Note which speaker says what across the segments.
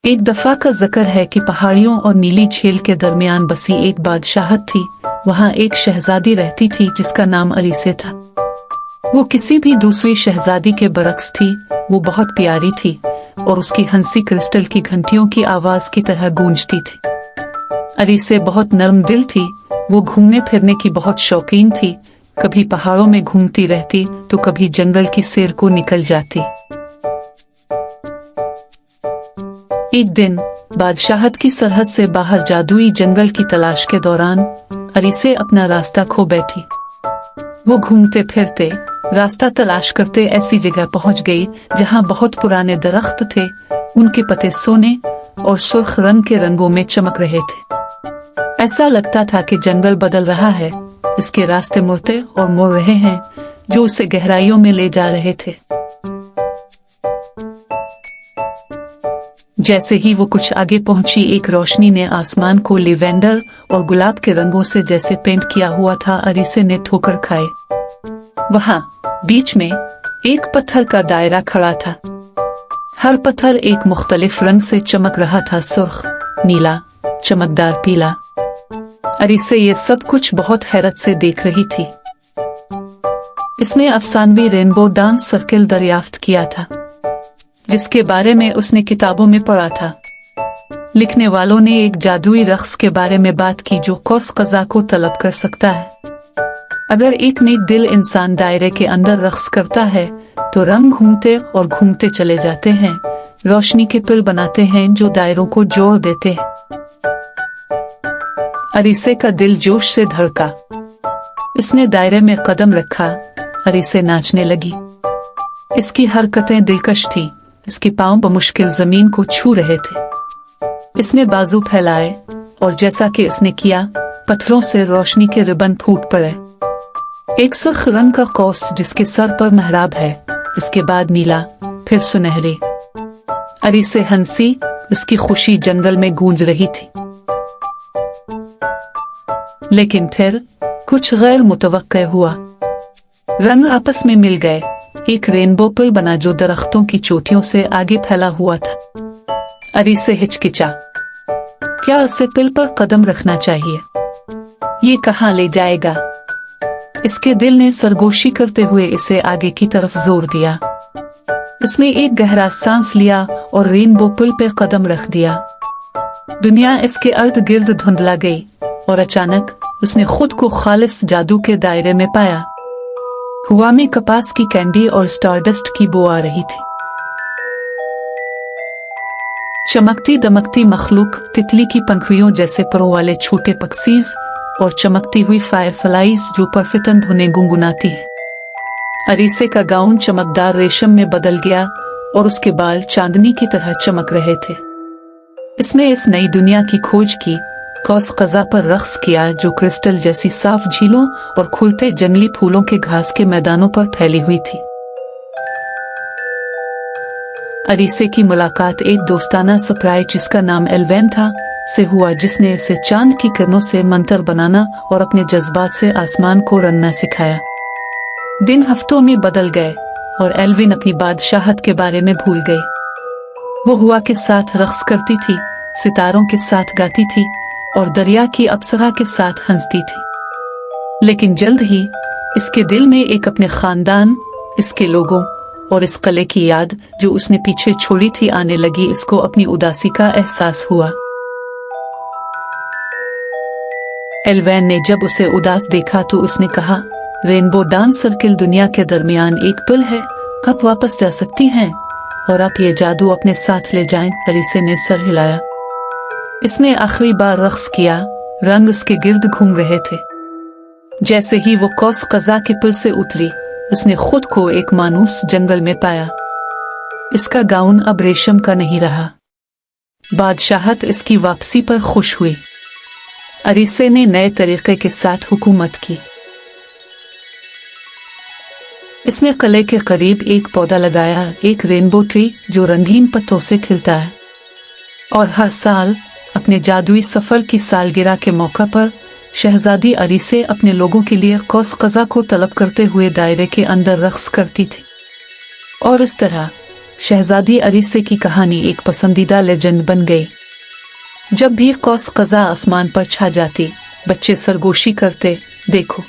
Speaker 1: एक दफा का जिक्र है कि पहाड़ियों और नीली झील के दरमियान बसी एक बादशाहत थी। वहाँ एक शहजादी रहती थी जिसका नाम अरीसे था। वो किसी भी दूसरी शहजादी के बरक्स थी। वो बहुत प्यारी थी और उसकी हंसी क्रिस्टल की घंटियों की आवाज की तरह गूंजती थी। अरीसे बहुत नरम दिल थी। वो घूमने फिरने की बहुत शौकीन थी। कभी पहाड़ों में घूमती रहती तो कभी जंगल की सैर को निकल जाती। एक दिन बादशाहत की सरहद से बाहर जादुई जंगल की तलाश के दौरान अरीसे अपना रास्ता खो बैठी। वो घूमते फिरते रास्ता तलाश करते ऐसी जगह पहुंच गई जहां बहुत पुराने दरख्त थे। उनके पत्ते सोने और सुर्ख रंग के रंगों में चमक रहे थे। ऐसा लगता था कि जंगल बदल रहा है। इसके रास्ते मुड़ते और मुड़ रहे हैं जो उसे गहराइयों में ले जा रहे थे। जैसे ही वो कुछ आगे पहुंची, एक रोशनी ने आसमान को लिवेंडर और गुलाब के रंगों से जैसे पेंट किया हुआ था। अरीसे ने ठोकर खाए। वहां बीच में एक पत्थर का दायरा खड़ा था। हर पत्थर एक मुख्तलिफ रंग से चमक रहा था, सुर्ख, नीला, चमकदार पीला। अरीसे ये सब कुछ बहुत हैरत से देख रही थी। इसने अफसानवी रेनबो डांस सर्किल दरियाफ्त किया था जिसके बारे में उसने किताबों में पढ़ा था। लिखने वालों ने एक जादुई रक्स के बारे में बात की जो कौस कज़ा को तलब कर सकता है। अगर एक नेक दिल इंसान दायरे के अंदर रक्स करता है तो रंग घूमते और घूमते चले जाते हैं, रोशनी के पिल बनाते हैं जो दायरों को जोड़ देते हैं। अरीसे का दिल जोश से धड़का। इसने दायरे में कदम रखा। अरीसे नाचने लगी। इसकी हरकतें दिलकश थी। इसके पांव बमुश्किल जमीन को छू रहे थे। इसने बाजू फैलाए और जैसा कि इसने किया, पत्थरों से रोशनी के रिबन फूट पड़े। एक सुर्ख रंग का कौस जिसके सर पर मेहराब है, इसके बाद नीला, फिर सुनहरे। अरीसे हंसी। उसकी खुशी जंगल में गूंज रही थी। लेकिन फिर कुछ गैर मुतवक्के हुआ। रंग आपस में मिल गए। एक रेनबो पुल बना जो दरख्तों की चोटियों से आगे फैला हुआ था। अरीसे हिचकिचा। क्या उसे पुल पर कदम रखना चाहिए? ये कहाँ ले जाएगा? इसके दिल ने सरगोशी करते हुए इसे आगे की तरफ जोर दिया। इसने एक गहरा सांस लिया और रेनबो पुल पर कदम रख दिया। दुनिया इसके अर्द गिर्द धुंधला गई और अचानक उसने खुद को खालिस जादू के दायरे में पाया। हवा में कपास की कैंडी और स्टारडस्ट की बू आ रही थी। चमकती दमकती मखलूक, तितली की पंखुड़ियों जैसे परों वाले छोटे पक्षीज और चमकती हुई फायरफ्लाइज जो परफितन धुने गुनगुनाती है। अरीसे का गाउन चमकदार रेशम में बदल गया और उसके बाल चांदनी की तरह चमक रहे थे। इसने इस नई दुनिया की खोज की, कौस कज़ा पर रक्स किया जो क्रिस्टल जैसी साफ झीलों और खुलते जंगली फूलों के घास के मैदानों पर फैली हुई थी। अरीसे की मुलाकात एक दोस्ताना सरप्राइज जिसका नाम एल्वेन था से हुआ, जिसने इसे चांद की किरणों से मंतर बनाना और अपने जज्बात से आसमान को रंगना सिखाया। दिन हफ्तों में बदल गए और एल्विन अपनी बादशाहत के बारे में भूल गई। वो हुआ के साथ रक्स करती थी, सितारों के साथ गाती थी और दरिया की अप्सरा के साथ हंसती थी। लेकिन जल्द ही इसके दिल में एक अपने खानदान, इसके लोगों और इस किले की याद जो उसने पीछे छोड़ी थी आने लगी। इसको अपनी उदासी का एहसास हुआ। एल्वेन ने जब उसे उदास देखा तो उसने कहा, रेनबो डांस सर्किल दुनिया के दरमियान एक पुल है। आप वापस जा सकती हैं और आप ये जादू अपने साथ ले जाएं। अरीसे ने सर हिलाया। इसने आखिरी बार रक्स किया। रंग उसके गिर्द घूम रहे थे। जैसे ही वो कौस कज़ा के पुल से उतरी, उसने खुद को एक मानूस जंगल में पाया। इसका गाउन अब रेशम का नहीं रहा। बादशाहत इसकी वापसी पर खुश हुई। अरीसे ने नए तरीके के साथ हुकूमत की। इसने किले के करीब एक पौधा लगाया, एक रेनबो ट्री जो रंगीन पत्तों से खिलता है। और हर साल अपने जादुई सफर की सालगिरह के मौका पर शहजादी अरीसे अपने लोगों के लिए कौस कज़ा को तलब करते हुए दायरे के अंदर रक्स करती थी। और इस तरह शहजादी अरीसे की कहानी एक पसंदीदा लेजेंड बन गई। जब भी कौस कज़ा आसमान पर छा जाती, बच्चे सरगोशी करते, देखो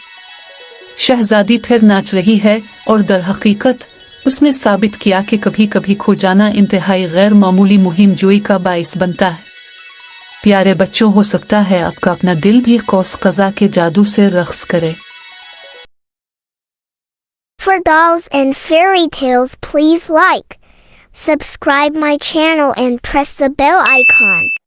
Speaker 1: शहजादी फिर नाच रही है, और दर हकीकत उसने साबित किया कि कभी कभी खो जाना इंतहाई गैर मामूली मुहिम जोई का बाइस बनता है। प्यारे बच्चों, हो सकता है आपका अपना दिल भी कौस कज़ा के जादू से रक्स करे।
Speaker 2: For dolls and fairy tales, please like, subscribe my channel and press the bell icon.